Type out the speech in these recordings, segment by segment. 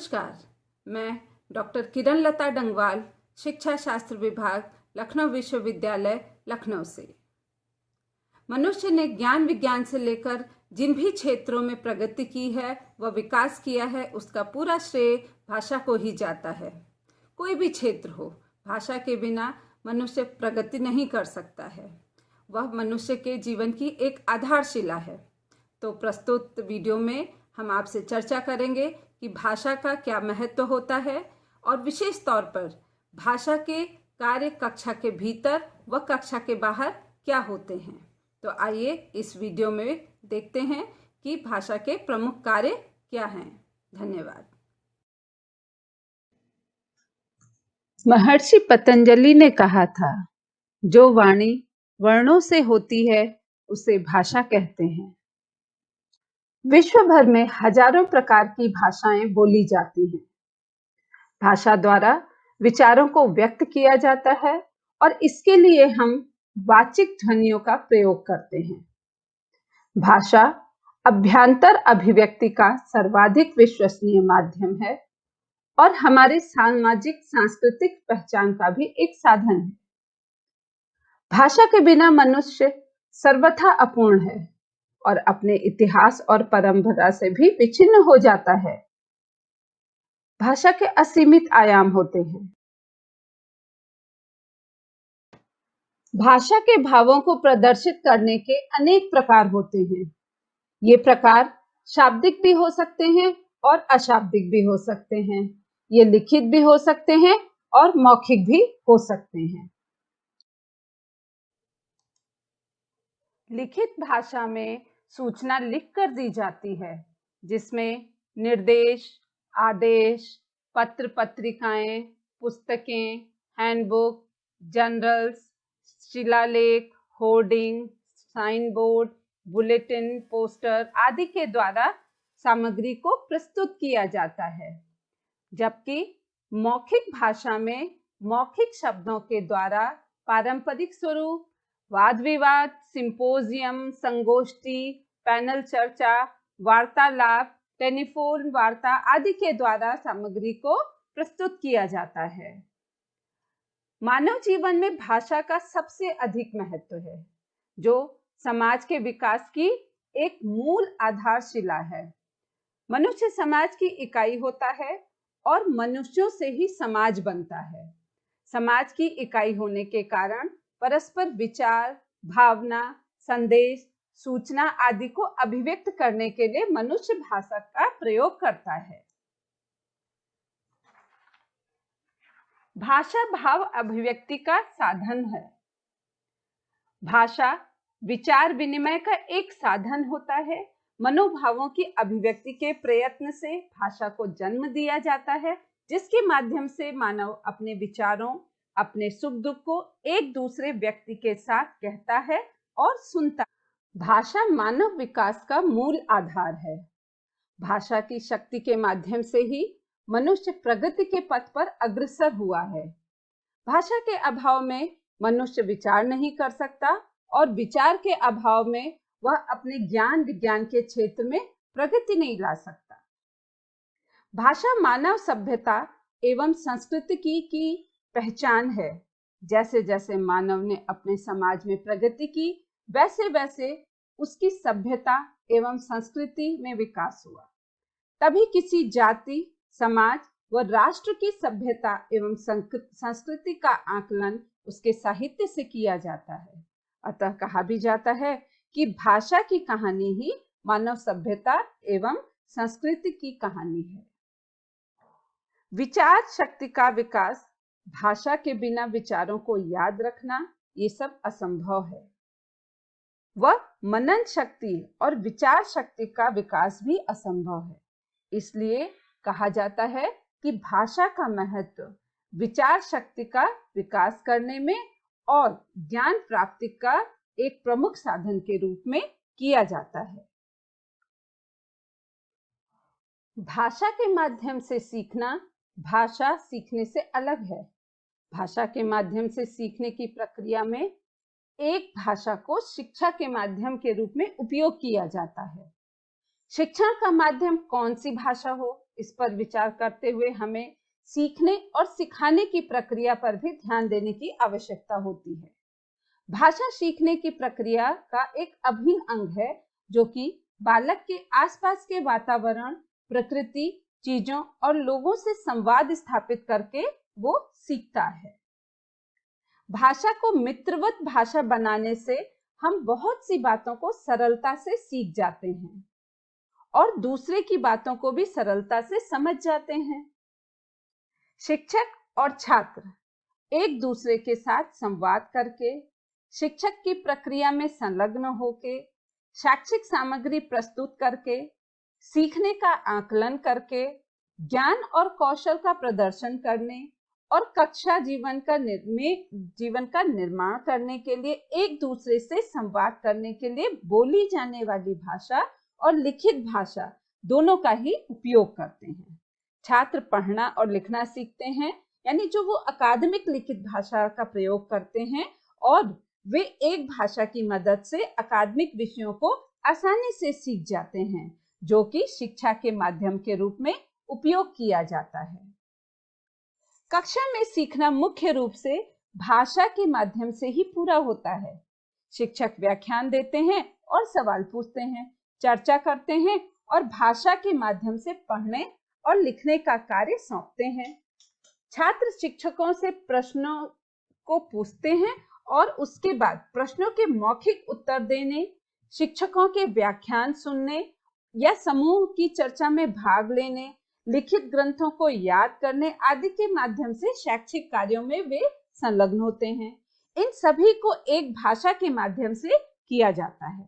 नमस्कार, मैं डॉक्टर किरण लता डंगवाल, शिक्षा शास्त्र विभाग, लखनऊ विश्वविद्यालय, लखनऊ से। मनुष्य ने ज्ञान विज्ञान से लेकर जिन भी क्षेत्रों में प्रगति की है व विकास किया है, उसका पूरा श्रेय भाषा को ही जाता है। कोई भी क्षेत्र हो, भाषा के बिना मनुष्य प्रगति नहीं कर सकता है। वह मनुष्य के जीवन की एक आधारशिला है। तो प्रस्तुत वीडियो में हम आपसे चर्चा करेंगे कि भाषा का क्या महत्व होता है और विशेष तौर पर भाषा के कार्य कक्षा के भीतर व कक्षा के बाहर क्या होते हैं। तो आइए इस वीडियो में देखते हैं कि भाषा के प्रमुख कार्य क्या हैं। धन्यवाद। महर्षि पतंजलि ने कहा था, जो वाणी वर्णों से होती है उसे भाषा कहते हैं। विश्व भर में हजारों प्रकार की भाषाएं बोली जाती हैं। भाषा द्वारा विचारों को व्यक्त किया जाता है और इसके लिए हम वाचिक ध्वनियों का प्रयोग करते हैं। भाषा अभ्यांतर अभिव्यक्ति का सर्वाधिक विश्वसनीय माध्यम है और हमारे सामाजिक सांस्कृतिक पहचान का भी एक साधन है। भाषा के बिना मनुष्य सर्वथा अपूर्ण है और अपने इतिहास और परंपरा से भी विच्छिन्न हो जाता है। भाषा के असीमित आयाम होते हैं। भाषा के भावों को प्रदर्शित करने के अनेक प्रकार होते हैं। ये प्रकार शाब्दिक भी हो सकते हैं और अशाब्दिक भी हो सकते हैं। ये लिखित भी हो सकते हैं और मौखिक भी हो सकते हैं। लिखित भाषा में सूचना लिखकर दी जाती है, जिसमें निर्देश, आदेश, पत्र पत्रिकाएं, पुस्तकें, हैंडबुक, जर्नल्स, शिलालेख, hoarding, sign board, bulletin, poster आदि के द्वारा सामग्री को प्रस्तुत किया जाता है। जबकि मौखिक भाषा में मौखिक शब्दों के द्वारा पारंपरिक स्वरूप, वाद विवाद, सिंपोजियम, संगोष्ठी, पैनल चर्चा, वार्तालाप, टेलीफोन वार्ता आदि के द्वारा सामग्री को प्रस्तुत किया जाता है। मानव जीवन में भाषा का सबसे अधिक महत्व है, जो समाज के विकास की एक मूल आधारशिला है। मनुष्य समाज की इकाई होता है और मनुष्यों से ही समाज बनता है। समाज की इकाई होने के कारण परस्पर विचार, भावना, संदेश, सूचना आदि को अभिव्यक्त करने के लिए मनुष्य भाषा का प्रयोग करता है। भाषा भाव अभिव्यक्ति का साधन है। भाषा विचार विनिमय का एक साधन होता है। मनोभावों की अभिव्यक्ति के प्रयत्न से भाषा को जन्म दिया जाता है, जिसके माध्यम से मानव अपने विचारों, अपने सुख दुख को एक दूसरे व्यक्ति के साथ कहता है और सुनता है। भाषा मानव विकास का मूल आधार है। भाषा की शक्ति के माध्यम से ही मनुष्य प्रगति के पथ पर अग्रसर हुआ है। भाषा के अभाव में मनुष्य विचार नहीं कर सकता और विचार के अभाव में वह अपने ज्ञान विज्ञान के क्षेत्र में प्रगति नहीं ला सकता। भाषा मानव सभ्यता एवं संस्कृति की पहचान है। जैसे जैसे मानव ने अपने समाज में प्रगति की, वैसे वैसे उसकी सभ्यता एवं संस्कृति में विकास हुआ। तभी किसी जाति, समाज व राष्ट्र की सभ्यता एवं संस्कृति का आकलन उसके साहित्य से किया जाता है। अतः कहा भी जाता है कि भाषा की कहानी ही मानव सभ्यता एवं संस्कृति की कहानी है। विचार शक्ति का विकास, भाषा के बिना विचारों को याद रखना, ये सब असंभव है। वह मनन शक्ति और विचार शक्ति का विकास भी असंभव है। इसलिए कहा जाता है कि भाषा का महत्व विचार शक्ति का विकास करने में और ज्ञान प्राप्ति का एक प्रमुख साधन के रूप में किया जाता है। भाषा के माध्यम से सीखना भाषा सीखने से अलग है। भाषा के माध्यम से सीखने की प्रक्रिया में एक भाषा को शिक्षा के माध्यम के रूप में उपयोग किया जाता है। शिक्षण का माध्यम कौन सी भाषा हो, इस पर विचार करते हुए हमें सीखने और सिखाने की प्रक्रिया पर भी ध्यान देने की आवश्यकता होती है। भाषा सीखने की प्रक्रिया का एक अभिन्न अंग है, जो कि बालक के आसपास के वातावरण, प्रकृति, चीजों और लोगों से संवाद स्थापित करके वो सीखता है। भाषा को मित्रवत भाषा बनाने से हम बहुत सी बातों को सरलता से सीख जाते हैं और दूसरे की बातों को भी सरलता से समझ जाते हैं। शिक्षक और छात्र एक दूसरे के साथ संवाद करके, शिक्षक की प्रक्रिया में संलग्न होके, शैक्षिक सामग्री प्रस्तुत करके, सीखने का आकलन करके, ज्ञान और कौशल का प्रदर्शन करने और कक्षा जीवन का निर्माण करने के लिए एक दूसरे से संवाद करने के लिए बोली जाने वाली भाषा और लिखित भाषा दोनों का ही उपयोग करते हैं। छात्र पढ़ना और लिखना सीखते हैं, यानी जो वो अकादमिक लिखित भाषा का प्रयोग करते हैं, और वे एक भाषा की मदद से अकादमिक विषयों को आसानी से सीख जाते हैं, जो कि शिक्षा के माध्यम के रूप में उपयोग किया जाता है। कक्षा में सीखना मुख्य रूप से भाषा के माध्यम से ही पूरा होता है। शिक्षक व्याख्यान देते हैं और सवाल पूछते हैं, चर्चा करते हैं और भाषा के माध्यम से पढ़ने और लिखने का कार्य सौंपते हैं। छात्र शिक्षकों से प्रश्नों को पूछते हैं और उसके बाद प्रश्नों के मौखिक उत्तर देने, शिक्षकों के व्याख्यान सुनने या समूह की चर्चा में भाग लेने, लिखित ग्रंथों को याद करने आदि के माध्यम से शैक्षिक कार्यों में वे संलग्न होते हैं। इन सभी को एक भाषा के माध्यम से किया जाता है,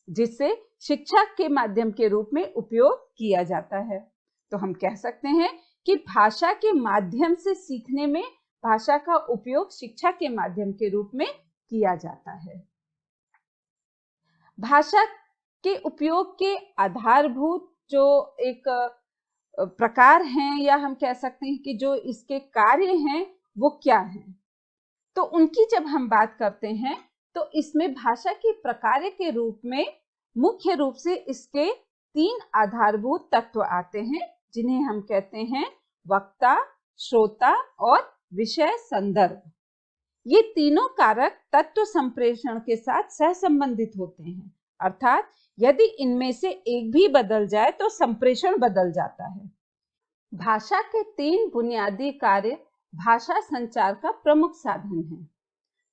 जिससे शिक्षा के माध्यम के रूप में उपयोग किया जाता है। तो हम कह सकते हैं कि भाषा के माध्यम से सीखने में भाषा का उपयोग शिक्षा के माध्यम के रूप में किया जाता है। भाषा के उपयोग के आधारभूत जो एक प्रकार हैं, या हम कह सकते हैं कि जो इसके कार्य हैं वो क्या हैं, तो उनकी जब हम बात करते हैं तो इसमें भाषा के प्रकार के रूप में मुख्य रूप से इसके 3 आधारभूत तत्व आते हैं, जिन्हें हम कहते हैं वक्ता, श्रोता और विषय संदर्भ। ये तीनों कारक तत्व संप्रेषण के साथ सहसंबंधित होते हैं, अर्थात यदि इनमें से एक भी बदल जाए तो संप्रेषण बदल जाता है। भाषा के 3 बुनियादी कार्य भाषा संचार का प्रमुख साधन है।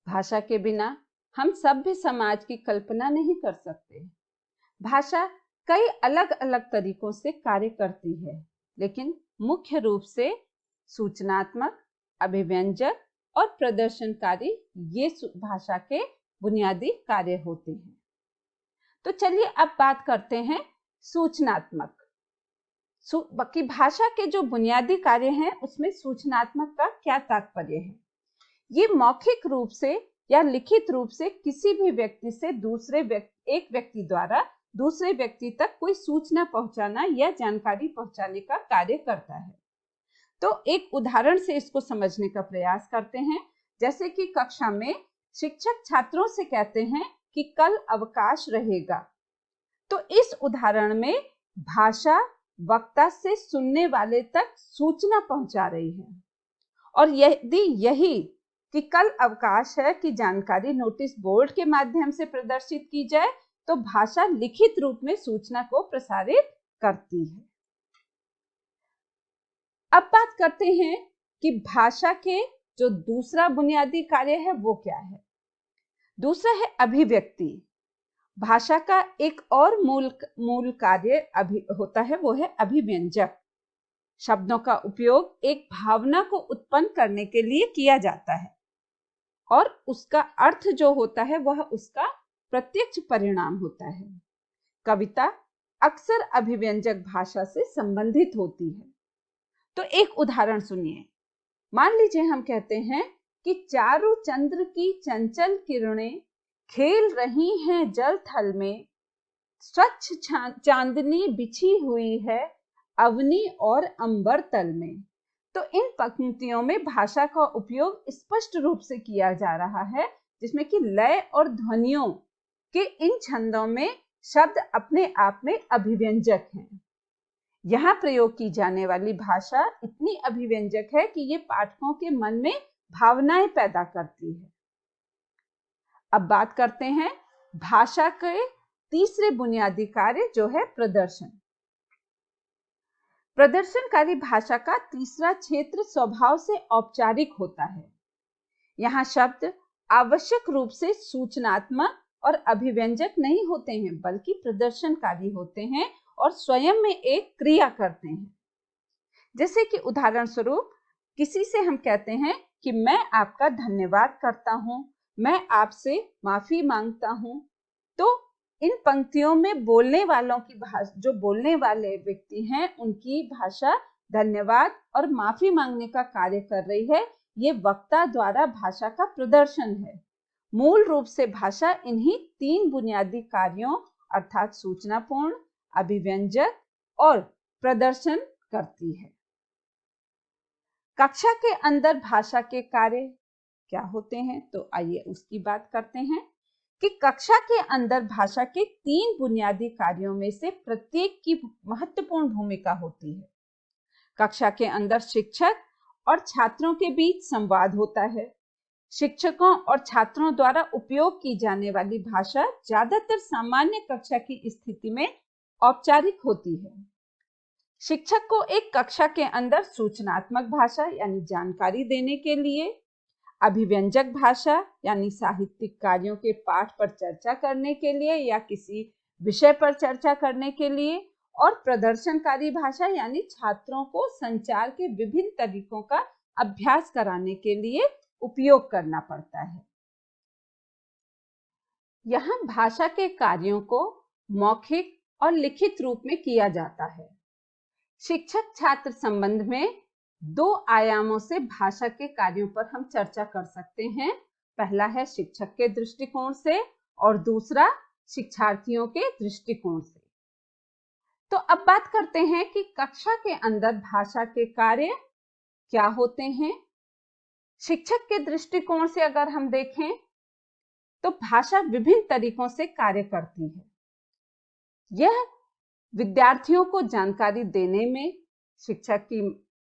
भाषा के बिना हम सभ्य समाज की कल्पना नहीं कर सकते। भाषा कई अलग अलग तरीकों से कार्य करती है, लेकिन मुख्य रूप से सूचनात्मक, अभिव्यंजक और प्रदर्शनकारी ये भाषा के बुनियादी कार्य होते हैं। तो चलिए अब बात करते हैं सूचनात्मक। बाकी भाषा के जो बुनियादी कार्य हैं उसमें सूचनात्मक का क्या तात्पर्य है। ये मौखिक रूप से या लिखित रूप से किसी भी व्यक्ति से एक व्यक्ति द्वारा दूसरे व्यक्ति तक कोई सूचना पहुंचाना या जानकारी पहुंचाने का कार्य करता है। तो एक उदाहरण से इसको समझने का प्रयास करते हैं। जैसे कि कक्षा में शिक्षक छात्रों से कहते हैं कि कल अवकाश रहेगा, तो इस उदाहरण में भाषा वक्ता से सुनने वाले तक सूचना पहुंचा रही है, और यदि यही कि कल अवकाश है की जानकारी नोटिस बोर्ड के माध्यम से प्रदर्शित की जाए, तो भाषा लिखित रूप में सूचना को प्रसारित करती है। अब बात करते हैं कि भाषा के जो दूसरा बुनियादी कार्य है वो क्या है। दूसरा है अभिव्यक्ति। भाषा का एक और मूल कार्य होता है, वो है अभिव्यंजक। शब्दों का उपयोग एक भावना को उत्पन्न करने के लिए किया जाता है, और उसका अर्थ जो होता है वह उसका प्रत्यक्ष परिणाम होता है। कविता अक्सर अभिव्यंजक भाषा से संबंधित होती है। तो एक उदाहरण सुनिए। मान लीजिए हम कहते हैं कि चारु चंद्र की चंचल किरणें खेल रही हैं जल थल में, स्वच्छ चांदनी बिछी हुई है अवनी और अंबर तल में। तो इन पंक्तियों में भाषा का उपयोग स्पष्ट रूप से किया जा रहा है, जिसमें कि लय और ध्वनियों के इन छंदों में शब्द अपने आप में अभिव्यंजक हैं। यहाँ प्रयोग की जाने वाली भाषा इतनी अभिव्यंजक है कि ये पाठकों के मन में भावनाएं पैदा करती है। अब बात करते हैं भाषा के तीसरे बुनियादी कार्य जो है प्रदर्शन। प्रदर्शनकारी भाषा का तीसरा क्षेत्र स्वभाव से औपचारिक होता है। यहाँ शब्द आवश्यक रूप से सूचनात्मक और अभिव्यंजक नहीं होते हैं, बल्कि प्रदर्शनकारी होते हैं और स्वयं में एक क्रिया करते हैं। जैसे कि उदाहरण स्वरूप किसी से हम कहते हैं कि मैं आपका धन्यवाद करता हूं, मैं आपसे माफी मांगता हूं, तो इन पंक्तियों में बोलने वालों की भाषा, जो बोलने वाले व्यक्ति हैं, उनकी भाषा धन्यवाद और माफी मांगने का कार्य कर रही है। ये वक्ता द्वारा भाषा का प्रदर्शन है। मूल रूप से भाषा इन्हीं तीन बुनियादी कार्यों अर्थात सूचनापूर्ण, अभिव्यंजक और प्रदर्शन करती है। कक्षा के अंदर भाषा के कार्य क्या होते हैं, तो आइए उसकी बात करते हैं कि कक्षा के अंदर भाषा के तीन बुनियादी कार्यों में से प्रत्येक की महत्वपूर्ण भूमिका होती है। कक्षा के अंदर शिक्षक और छात्रों के बीच संवाद होता है। शिक्षकों और छात्रों द्वारा उपयोग की जाने वाली भाषा ज्यादातर सामान्य कक्षा की स्थिति में औपचारिक होती है। शिक्षक को एक कक्षा के अंदर सूचनात्मक भाषा यानी जानकारी देने के लिए, अभिव्यंजक भाषा यानी साहित्यिक कार्यों के पाठ पर चर्चा करने के लिए या किसी विषय पर चर्चा करने के लिए, और प्रदर्शनकारी भाषा यानी छात्रों को संचार के विभिन्न तरीकों का अभ्यास कराने के लिए उपयोग करना पड़ता है। यहाँ भाषा के कार्यों को मौखिक और लिखित रूप में किया जाता है। शिक्षक छात्र संबंध में दो आयामों से भाषा के कार्यों पर हम चर्चा कर सकते हैं। पहला है शिक्षक के दृष्टिकोण से और दूसरा शिक्षार्थियों के दृष्टिकोण से। तो अब बात करते हैं कि कक्षा के अंदर भाषा के कार्य क्या होते हैं। शिक्षक के दृष्टिकोण से अगर हम देखें तो भाषा विभिन्न तरीकों से कार्य करती है। यह विद्यार्थियों को जानकारी देने में शिक्षक की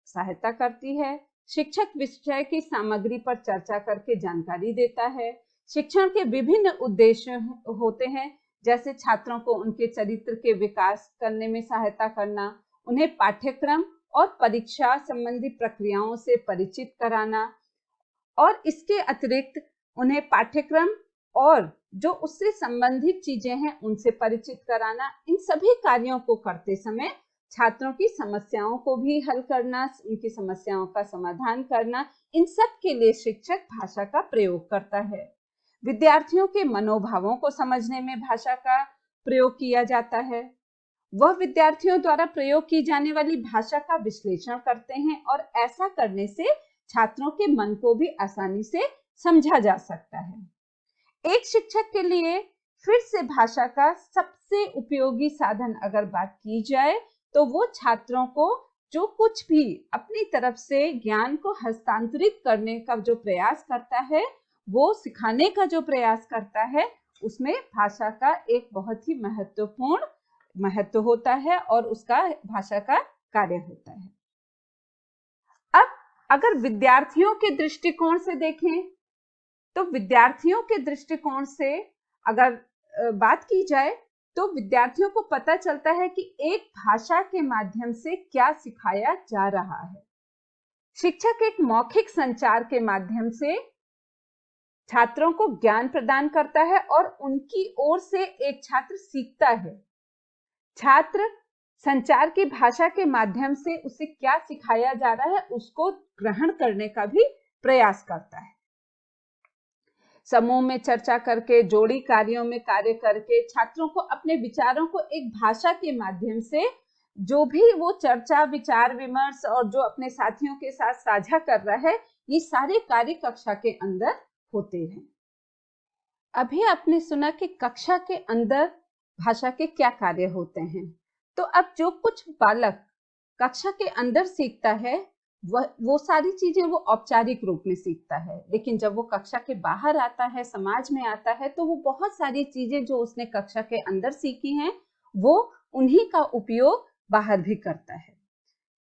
सहायता करती है। शिक्षक विषय की सामग्री पर चर्चा करके जानकारी देता है। शिक्षण के विभिन्न उद्देश्य होते हैं, जैसे छात्रों को उनके चरित्र के विकास करने में सहायता करना, उन्हें पाठ्यक्रम और परीक्षा संबंधी प्रक्रियाओं से परिचित कराना, और इसके अतिरिक्त उन्हें पाठ्यक्रम और जो उससे संबंधित चीजें हैं उनसे परिचित कराना। इन सभी कार्यों को करते समय छात्रों की समस्याओं को भी हल करना, उनकी समस्याओं का समाधान करना, इन सब के लिए शिक्षक भाषा का प्रयोग करता है। विद्यार्थियों के मनोभावों को समझने में भाषा का प्रयोग किया जाता है। वह विद्यार्थियों द्वारा प्रयोग की जाने वाली भाषा का विश्लेषण करते हैं और ऐसा करने से छात्रों के मन को भी आसानी से समझा जा सकता है। एक शिक्षक के लिए फिर से भाषा का सबसे उपयोगी साधन अगर बात की जाए तो वो छात्रों को जो कुछ भी अपनी तरफ से ज्ञान को हस्तांतरित करने का जो प्रयास करता है, वो सिखाने का जो प्रयास करता है, उसमें भाषा का एक बहुत ही महत्वपूर्ण महत्व होता है और उसका भाषा का कार्य होता है। अब अगर विद्यार्थियों के दृष्टिकोण से देखें तो विद्यार्थियों के दृष्टिकोण से अगर बात की जाए तो विद्यार्थियों को पता चलता है कि एक भाषा के माध्यम से क्या सिखाया जा रहा है। शिक्षक एक मौखिक संचार के माध्यम से छात्रों को ज्ञान प्रदान करता है और उनकी ओर से एक छात्र सीखता है। छात्र संचार की भाषा के माध्यम से उसे क्या सिखाया जा रहा है उसको ग्रहण करने का भी प्रयास करता है। समूह में चर्चा करके, जोड़ी कार्यों में कार्य करके छात्रों को अपने विचारों को एक भाषा के माध्यम से जो भी वो चर्चा, विचार विमर्श और जो अपने साथियों के साथ साझा कर रहा है, ये सारे कार्य कक्षा के अंदर होते हैं। अभी आपने सुना कि कक्षा के अंदर भाषा के क्या कार्य होते हैं। तो अब जो कुछ बालक कक्षा के अंदर सीखता है वो सारी चीजें वो औपचारिक रूप में सीखता है, लेकिन जब वो कक्षा के बाहर आता है, समाज में आता है, तो वो बहुत सारी चीजें जो उसने कक्षा के अंदर सीखी हैं वो उन्हीं का उपयोग बाहर भी करता है।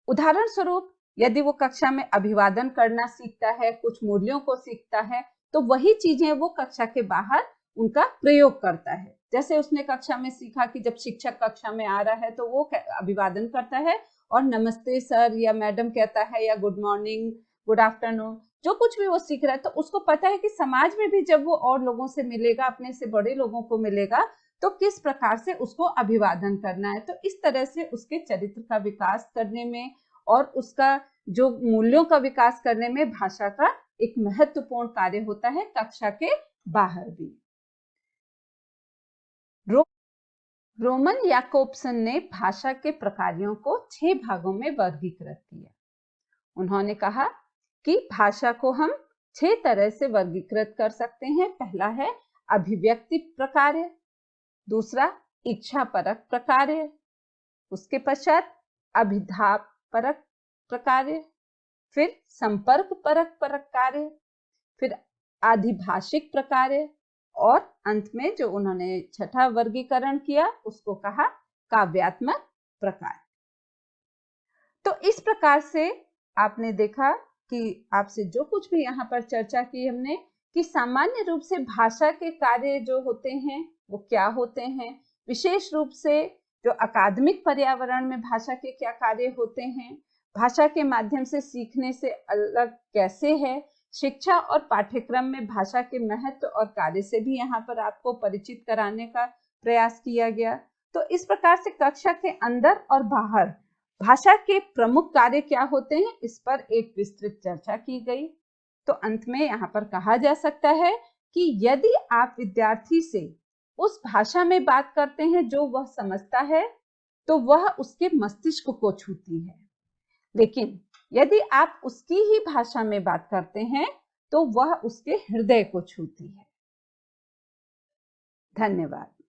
उदाहरण स्वरूप यदि वो कक्षा में अभिवादन करना सीखता है, कुछ मूल्यों को सीखता है, तो वही चीजें वो कक्षा के बाहर उनका प्रयोग करता है। जैसे उसने कक्षा में सीखा कि जब शिक्षक कक्षा में आ रहा है तो वो अभिवादन करता है और नमस्ते सर या मैडम कहता है, या गुड मॉर्निंग, गुड आफ्टरनून, जो कुछ भी वो सीख रहा है। तो उसको पता है कि समाज में भी जब वो और लोगों से मिलेगा, अपने से बड़े लोगों को मिलेगा, तो किस प्रकार से उसको अभिवादन करना है। तो इस तरह से उसके चरित्र का विकास करने में और उसका जो मूल्यों का विकास करने में भाषा का एक महत्वपूर्ण कार्य होता है, कक्षा के बाहर भी। रोमन याकोब्सन ने भाषा के प्रकारों को 6 भागों में वर्गीकृत किया। उन्होंने कहा कि भाषा को हम 6 तरह से वर्गीकृत कर सकते हैं। पहला है अभिव्यक्ति प्रकार्य, दूसरा इच्छा परक प्रकार्य, उसके पश्चात अभिधा परक प्रकार्य, फिर संपर्क परक प्रकार्य, फिर आधिभाषिक प्रकार्य, और अंत में जो उन्होंने 6ठा वर्गीकरण किया उसको कहा काव्यात्मक प्रकार। तो इस प्रकार से आपने देखा कि आपसे जो कुछ भी यहाँ पर चर्चा की हमने, कि सामान्य रूप से भाषा के कार्य जो होते हैं वो क्या होते हैं, विशेष रूप से जो अकादमिक पर्यावरण में भाषा के क्या कार्य होते हैं, भाषा के माध्यम से सीखने से अलग कैसे है, शिक्षा और पाठ्यक्रम में भाषा के महत्व और कार्य से भी यहाँ पर आपको परिचित कराने का प्रयास किया गया। तो इस प्रकार से कक्षा के अंदर और बाहर भाषा के प्रमुख कार्य क्या होते हैं, इस पर एक विस्तृत चर्चा की गई। तो अंत में यहाँ पर कहा जा सकता है कि यदि आप विद्यार्थी से उस भाषा में बात करते हैं जो वह समझता है, तो वह उसके मस्तिष्क को छूती है। लेकिन यदि आप उसकी ही भाषा में बात करते हैं तो वह उसके हृदय को छूती है। धन्यवाद।